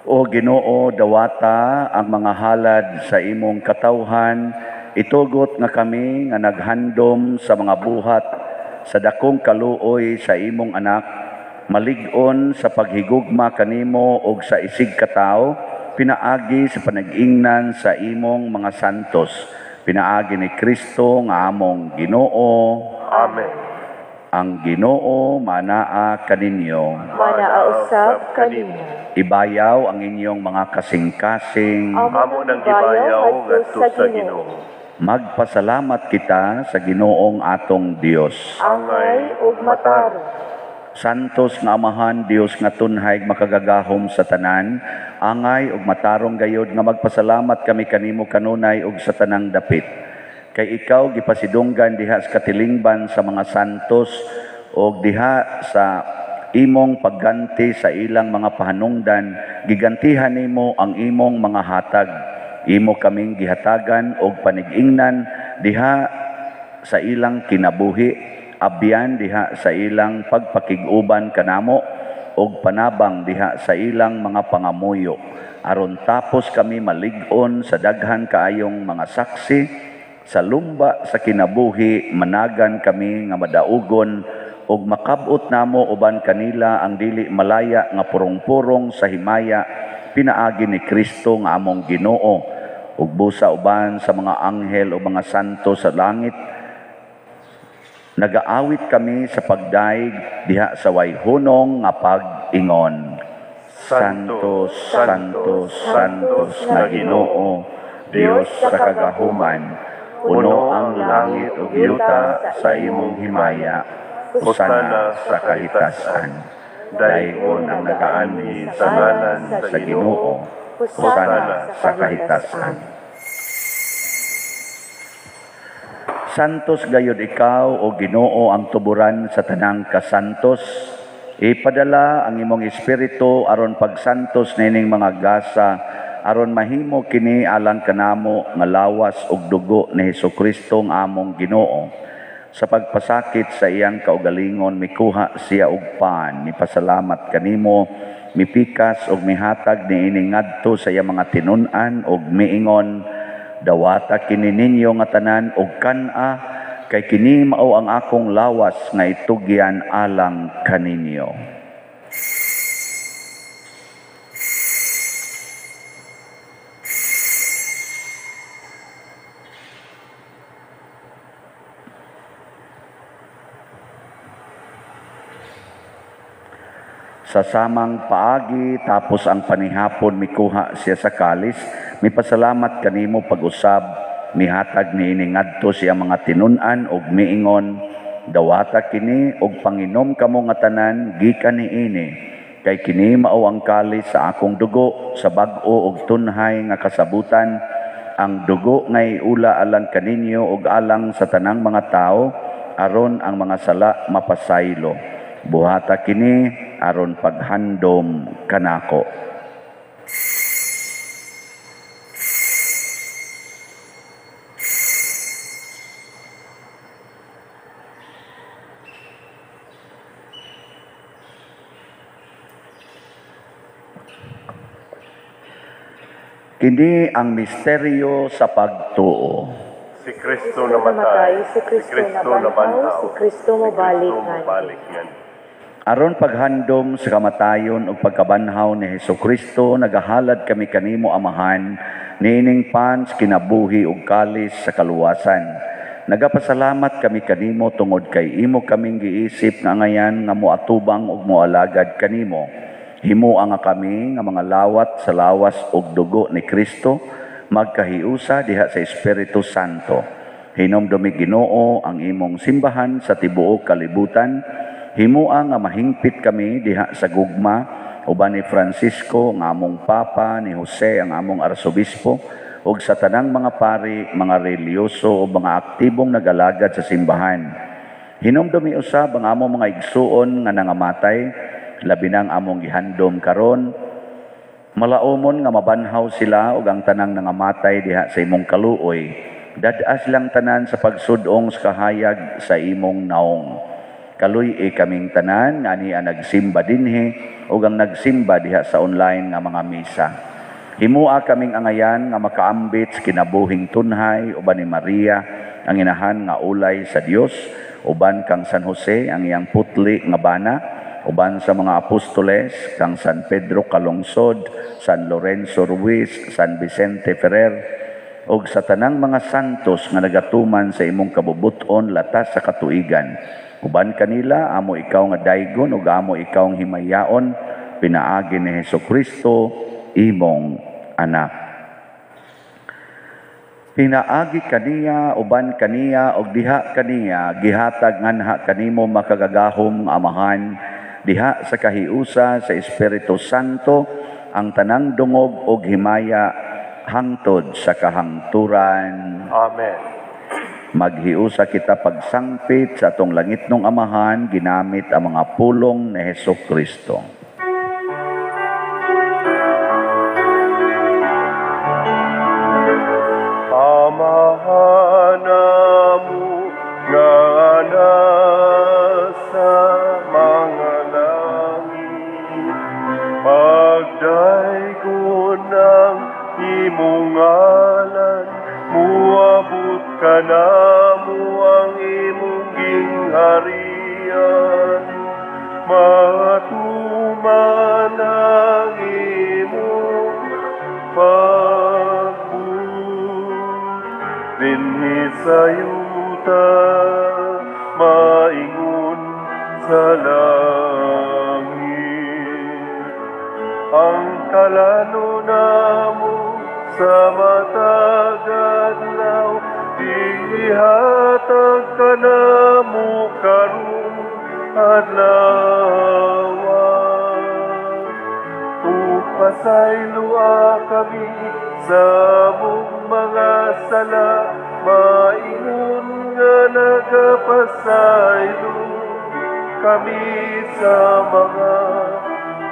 O Ginoo, dawata ang mga halad sa imong katawhan, itugot nga kami nga naghandom sa mga buhat sa dakong kaluoy sa imong anak, malig-on sa paghigugma kanimo og sa isig katawo, pinaagi sa panag-ingnan sa imong mga santos, pinaagi ni Kristo nga among Ginoo. Amen. Ang Ginoo manaa kaninyo. Manaa usab kanimo. Ibayaw ang inyong mga kasing-kasing. Amo nang gibayaw ngadto sa Ginoo. Magpasalamat kita sa Ginoong atong Dios. Angay ug matarong. Santos nga Amahan, Dios nga tunhay makagagahom sa tanan, angay ug matarong gayod nga magpasalamat kami kanimo kanunay ug sa tanang dapit. Kay ikaw gipasidunggan diha sa katilingban sa mga santos ug diha sa imong pagganti sa ilang mga pahanungdan, gigantihan nimo ang imong mga hatag. Imo kaming gihatagan og panig-ingnan diha sa ilang kinabuhi, abyan diha sa ilang pagpakig-uban kanamo, ug panabang diha sa ilang mga pangamuyo. Aron tapos kami malig-on sa daghan kaayong mga saksi, sa lumba sa kinabuhi, managan kami nga madaugon, ug makabot namo uban kanila ang dili malaya nga purong-purong sa himaya, pinaagi ni Kristo nga among Ginoo, ug busa uban sa mga anghel o mga santo sa langit. Nagaawit kami sa pagdaig diha sa wayhunong nga pag-ingon. Santos, Santos, Santos nga Ginoo, Dios sa kagahuman, puno ang langit ug yuta sa imong himaya, husana sa kahitasan. Dayon ang nagaanhi sa ngalan sa Ginoo, husana sa kahitasan. Santos gayud ikaw o Ginoo ang tuburan sa tanang kasantos. Ipadala ang imong espiritu aron pagsantos nining mga gasa, aron mahimo kini alang kanamo nga lawas ug dugo ni Hesukristo nga among Ginoo. Sa pagpasakit sa iyang kaugalingon, mikuha siya og pan, mipasalamat kanimo, mipikas ug mihatag niini ngadto sa iyang mga tinun-an ug miingon, dawata kini ninyo nga tanan og kan-a, kay kini mao ang akong lawas nga itugyan alang kaninyo. Sa samang paagi tapos ang panihapon mikuha siya sa kalis, mipasalamat kanimo pag-usab, mihatag niini ngadto siya mga tinun-an ug miingon, dawata kini ug panginom kamo nga tanan gikan niini, kay kini mao ang kalis sa akong dugo sa bag-o ug tunhay nga kasabutan, ang dugo nga iula alang kaninyo ug alang sa tanang mga tao, aron ang mga sala mapasaylo. Buhata kini aron paghandom kanako. Kini ang misteryo sa pagtuo. Si Kristo namatay, si Kristo nabanhaw, si Kristo mabalikhan. Aron paghandom sa kamatayon ug pagkabanhaw ni Hesukristo, nagahalad kami kanimo Amahan, niining pan kinabuhi ug kalis sa kaluwasan. Nagapasalamat kami kanimo tungod kay imo kaming giisip nga ngayan nga moatubang ug moalagad kanimo. Himuang nga kami nga mga lawat sa lawas ug dugo ni Kristo, magkahiusa diha sa Espiritu Santo. Hinomdumi Ginoo ang imong simbahan sa tibuok kalibutan. Himuang nga mahingpit kami diha sa gugma uban ni Francisco nga among Papa, ni Jose ang among Arsobispo, ug sa tanang mga pari, mga reliyoso o mga aktibong nagalagad sa simbahan. Hinomdumi usab ang among mga igsuon nga nangamatay, labi nang among gihandom karon. Malaumon nga mabanhaw sila ug ang tanang nangamatay diha sa imong kaluoy. Dadas lang tanan sa pagsudong sa kahayag sa imong naong. Kaluy kaming tanan nga niya nagsimba dinhi ug ang nagsimba diha sa online nga mga misa. Himua kaming angayan nga makaambit sa kinabuhing tunhay uban ni Maria ang inahan nga ulay sa Dios, uban kang San Jose ang iyang putli nga bana, uban sa mga apostoles kang San Pedro Calungsod, San Lorenzo Ruiz, San Vicente Ferrer, ug sa tanang mga santos nga nagatuman sa imong kabubuton latas sa katuigan. Uban kanila, amo ikaw nga daygon ug amo ikaw ang himayaon, pinaagi ni Hesukristo, imong anak. Pinaagi kaniya, uban kaniya, ug diha kaniya, gihatag nganha kanimo makagagahom Amahan, diha sa kahiusa sa Espiritu Santo, ang tanang dungog ug himaya hangtod sa kahangturan. Amen. Maghiusa kita pagsangpit sa atong langitnong Amahan, ginamit ang mga pulong ni Hesukristo. Amahan namu, madaygon ang imong ngalan, muabot ka na mo ang imong gingharian, matuman ang imong pagbut, dinhi sa yuta, maingon sa langit. Ang kalano namo sa matag adlaw, ihatag ka namo karong adlaw. Upasaylua kami sa mong mga sala, maingon nga nagapasaylo kami sa mga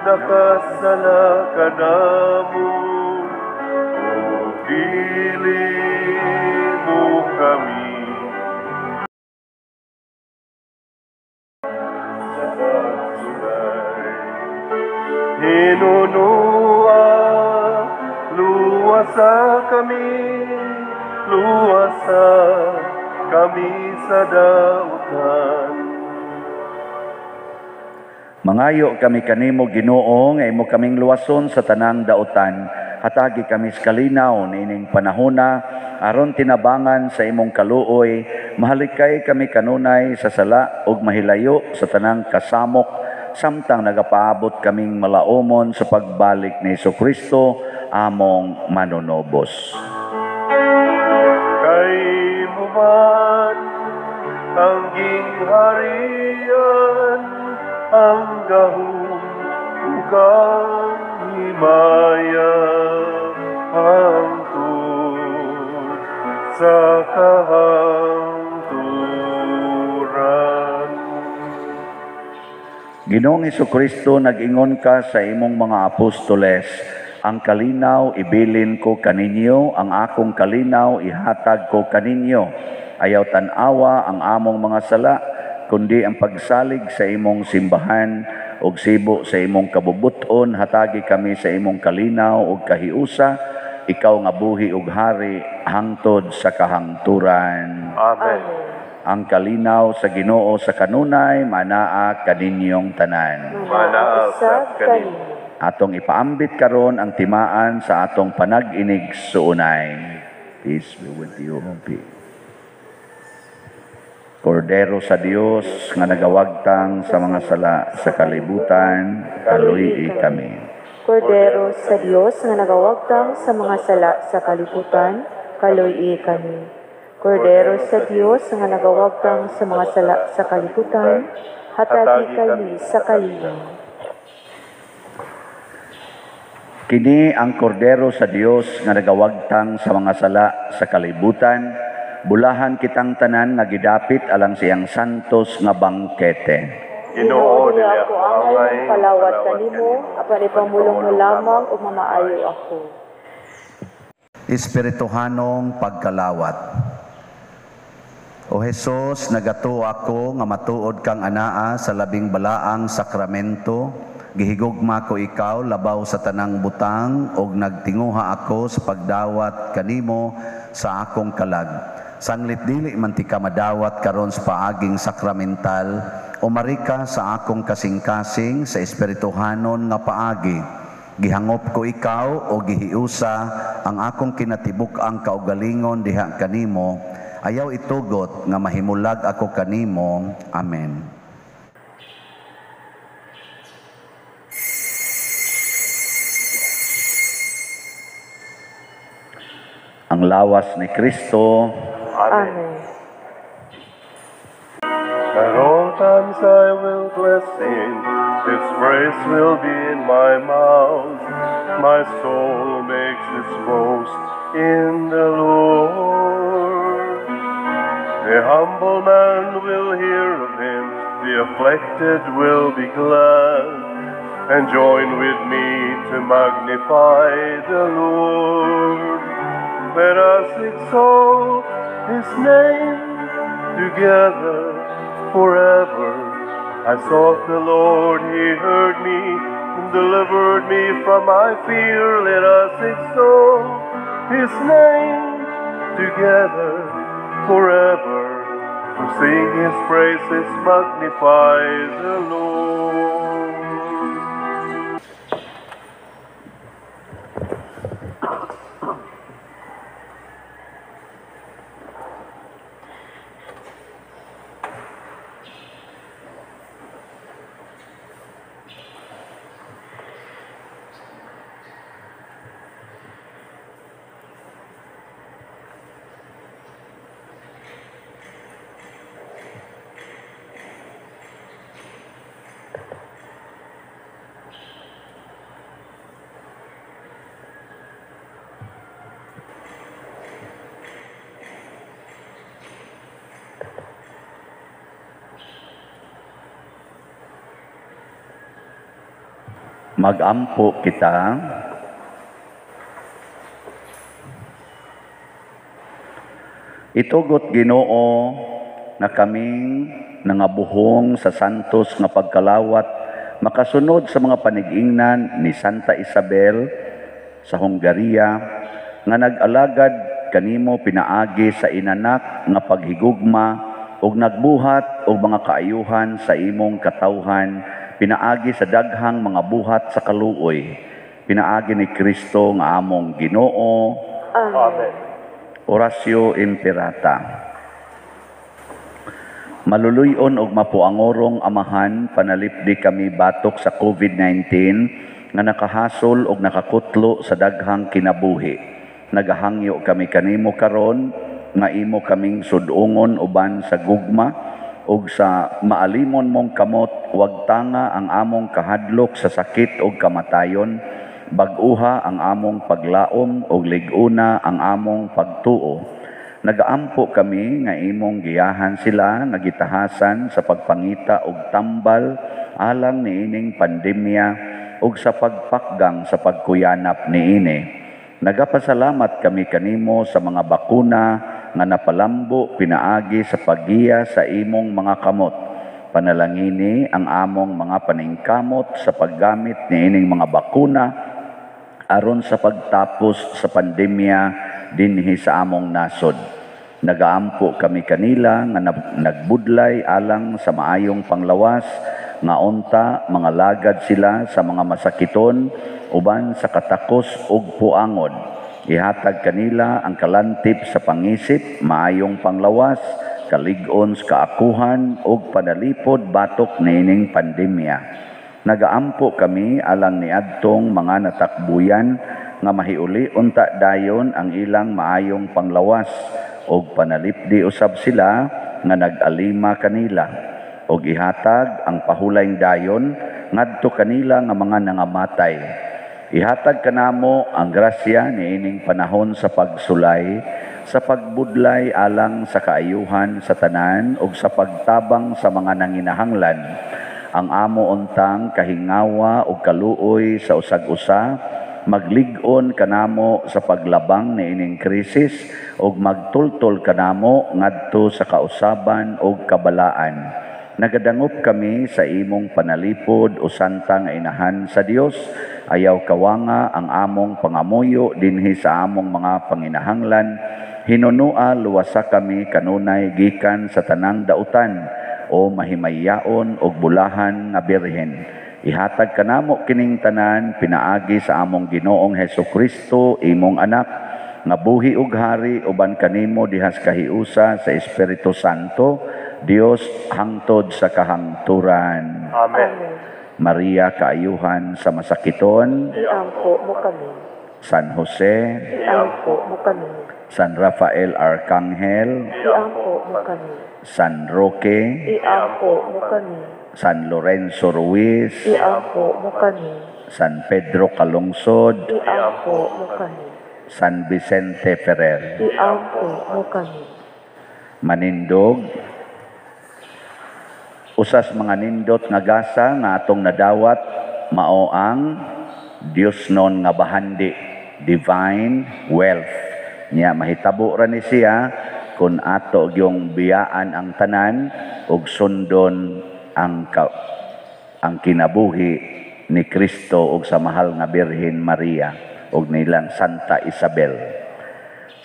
nakasala ka namo. O dili mo kami sa pagsulay. Hinunua, luwasa kami sa dautan. Mangayo kami kanimo Ginoo nga imo kaming luwason sa tanang dautan. Hatagi kami sa kalinaw niining panahona aron tinabangan sa imong kaluoy. Mahalikay kami kanunay sa sala ug mahilayo sa tanang kasamok samtang nagapaabot kaming malaumon sa pagbalik ni Jesucristo among manunobos. Kay mo man ang gingharian, ang gahom ug ang himaya, hangtod sa kahangturan. Ginoong Jesucristo, nag-ingon ka sa imong mga apostoles, ang kalinaw ibilin ko kaninyo, ang akong kalinaw ihatag ko kaninyo. Ayaw tan-awa ang among mga sala, kundi ang pagsalig sa imong simbahan ug sibo sa imong kabubuton. Hatagi kami sa imong kalinaw ug kahiusa, ikaw nga buhi ug hari hangtod sa kahangturan. Amen. Ang kalinaw sa Ginoo sa kanunay manaa kaninyong tanan. Manaa sa kanimo. Atong ipaambit karon ang timaan sa atong panag-inig suunay. Peace be with you. Kordero sa Dios nga nagawagtang sa mga sala sa kalibutan, kaluyi kami. Kordero sa Dios nga nagawagtang sa mga sala sa kalibutan, kaluyi kami. Kordero sa Dios nga nagawagtang sa mga sala sa kalibutan, hatagi kami sa kalinaw. Kini ang kordero sa Dios nga nagawagtang sa mga sala sa kalibutan, bulahan kitang tanan nga gidapit alang siyang santos nga bangkete. Ginoo dili ako angay palawat kanimo, apan ipamulong mo lamang ug mamaayo ako. Espirituhanong pagkalawat. O Jesus, nagato ako nga matuod kang anaa sa labing balaang sakramento, gihigugma ko ikaw labaw sa tanang butang ug nagtinguha ako sa pagdawat kanimo sa akong kalag. Sanglit dili man ti ka madawat karon sa paaging sakramental, umarika sa akong kasing-kasing sa espirituhanon nga paagi. Gihangop ko ikaw o gihiusa ang akong kinatibuk-ang kaugalingon diha kanimo. Ayaw itugot nga mahimulag ako kanimo. Amen. Ang lawas ni Kristo. Amen. At all times I will bless Him, His praise will be in my mouth. My soul makes its boast in the Lord. The humble man will hear of Him, the afflicted will be glad, and join with me to magnify the Lord. Let us exalt His name together forever. I sought the Lord, He heard me. and delivered me from my fear. Let us extol his name together forever. To sing his praises, magnify the Lord. Magampo kita. Itugot Ginoo na kaming nangabuhong sa santos nga pagkalawat makasunod sa mga panigingnan ni Santa Isabel sa Hungaria nga nag-alagad kanimo pinaagi sa inanak nga paghigugma ug nagbuhat og mga kaayuhan sa imong katawhan pinaagi sa daghang mga buhat sa kaluoy. Pinaagi ni Kristo nga among Ginoo. Amen. Oratio Imperata. Maluluyon og mapuangorong Amahan, panalipdi kami batok sa COVID-19 nga nakahasol og nakakutlo sa daghang kinabuhi. Nagahangyo kami kanimo karon nga imo kaming sudungon uban sa gugma ug sa maalimon mong kamot, wag tanga ang among kahadlok sa sakit ug kamatayon, bag-uha ang among paglaom ug lig-una ang among pagtuo. Nagaampo kami nga imong giyahan sila nga gitahasan sa pagpangita og tambal alang niining pandemya ug sa pagpakgang sa pagkuyanap niini. Nagapasalamat kami kanimo sa mga bakuna nga napalambo pinaagi sa paggiya sa imong mga kamot. Panalangini ang among mga paningkamot sa paggamit niining mga bakuna aron sa pagtapos sa pandemya dinhi sa among nasod. Nagaampo kami kanila nga nagbudlay alang sa maayong panglawas nga unta mga lagad sila sa mga masakiton uban sa katakos ug puangod. Ihatag kanila ang kalantip sa pangisip, maayong panglawas, kalig-on sa kaakuhan ug panalipod batok niining pandemya. Nagaampo kami alang niadtong mga natakbuyan nga mahiuli unta dayon ang ilang maayong panglawas ug panalipdi usab sila nga nag-alima kanila ug ihatag ang pahulayng dayon ngadto kanila nga mga nangamatay. Ihatag kanamo ang grasya niining panahon sa pagsulay, sa pagbudlay alang sa kaayuhan sa tanan ug sa pagtabang sa mga nanginahanglan. Ang amo untang kahingawa ug kaluoy sa usag-usa, maglig-on kanamo sa paglabang niining krisis ug magtultol kanamo ngadto sa kausaban ug kabalaan. Nagadangop kami sa imong panalipod o santa nga inahan sa Dios. Ayaw kawanga ang among pangamuyo dinhi sa among mga panginahanglan. Hinunua luwasa kami kanunay gikan sa tanang dautan o mahimayaon og bulahan nga birhen. Ihatag kanamo kining tanan pinaagi sa among Ginoong Hesukristo imong anak nga buhi ug hari uban kanimo dihas kahiusa sa Espiritu Santo, Dios hangtod sa kahangturan. Amen. Maria kaayuhan sa masakiton, Iampo mo kami. San Jose, Iampo mo kami. San Rafael Arcangel, Iampo mo kami. San Roque, Iampo mo kami. San Lorenzo Ruiz, Iampo mo kami. San Pedro Calungsod, Iampo mo kami. San Vicente Ferrer. Iampo mo kami. Manindog, usas mga nindot nga gasa nga atong nadawat mao ang Dios non nga bahandi, divine wealth. Nya mahitabo ra ni siya kun ato gyung biyaan ang tanan ug sundon ang kinabuhi ni Kristo ug sa mahal nga Birhen Maria ug nilang Santa Isabel.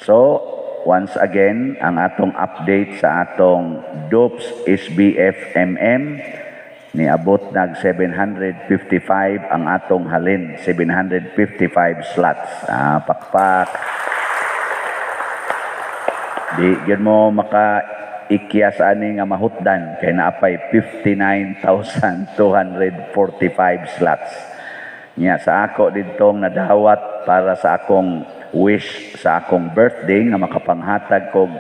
So, once again, ang atong update sa atong DOPS SBF MM niabot nag 755 ang atong halin, 755 slots. Pakpak. Di gyud mo ikya sa ani nga mahutdan kay naapay 59,245 slots. Nya sa ako didtong nadawat para sa akong wish sa akong birthday nga makapanghatag kog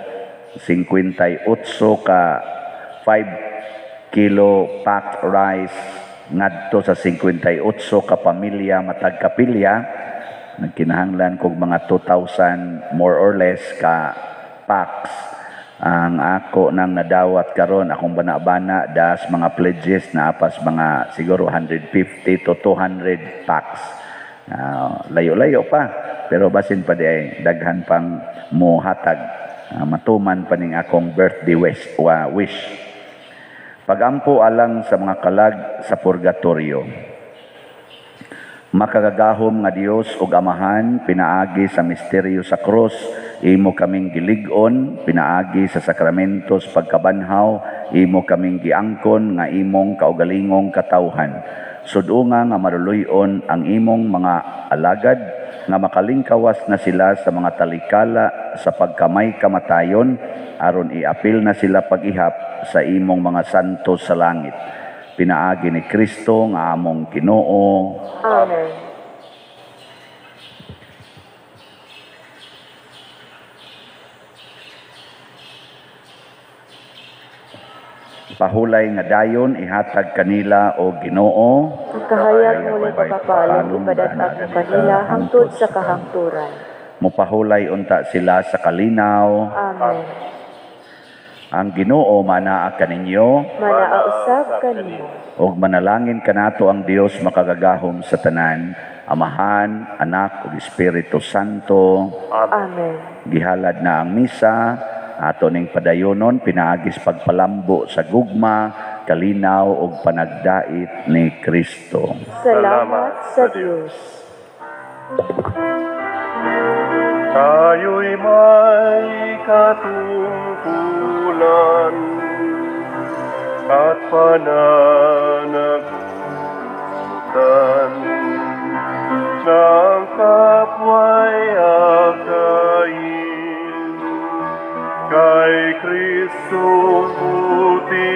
58 ka 5 kilo packed rice ngadto sa 58 ka pamilya matag kapilya. Nagkinahanglan kog mga 2,000 more or less ka packs ang ako nang nadawat karon akong bana-bana das mga pledges na apas mga siguro 150 to 200 packs. Layo-layo pa pero basin pa di ay daghan pang muhatag matuman pa ning akong birthday wish. Pagampo alang sa mga kalag sa purgatorio. Makagagahom nga Dios ug Amahan pinaagi sa misteryo sa krus imo kaming gilig-on pinaagi sa sakramentos pagkabanhaw imo kaming giangkon nga imong kaugalingong katawhan sudunga nga maruluy-on ang imong mga alagad nga makalingkawas na sila sa mga talikala sa pagkamay kamatayon aron iapil na sila pag-ihap sa imong mga santos sa langit. Pinaagi ni Kristo nga among Ginoo. Amen. Pahulay nga dayon ihatag kanila o Ginoo. Ang kahayag muli pagpapalong ipadatag mo kanila hangtod sa kahangturan. Mupahulay unta sila sa kalinaw. Amen. Ang Ginoo manaa kaninyo. Manaausab kanimo. Og manalangin kanato ang Dios makagagahom sa tanan, Amahan, Anak ug Espiritu Santo. Amen. Gihalad na ang misa, ato ning padayonon pinaagis pagpalambo sa gugma, kalinaw ug panagdait ni Kristo. Salamat sa Diyos. Tayo'y may katungkulan at pananagutan ng kapwa'y agayin kay Kristo buti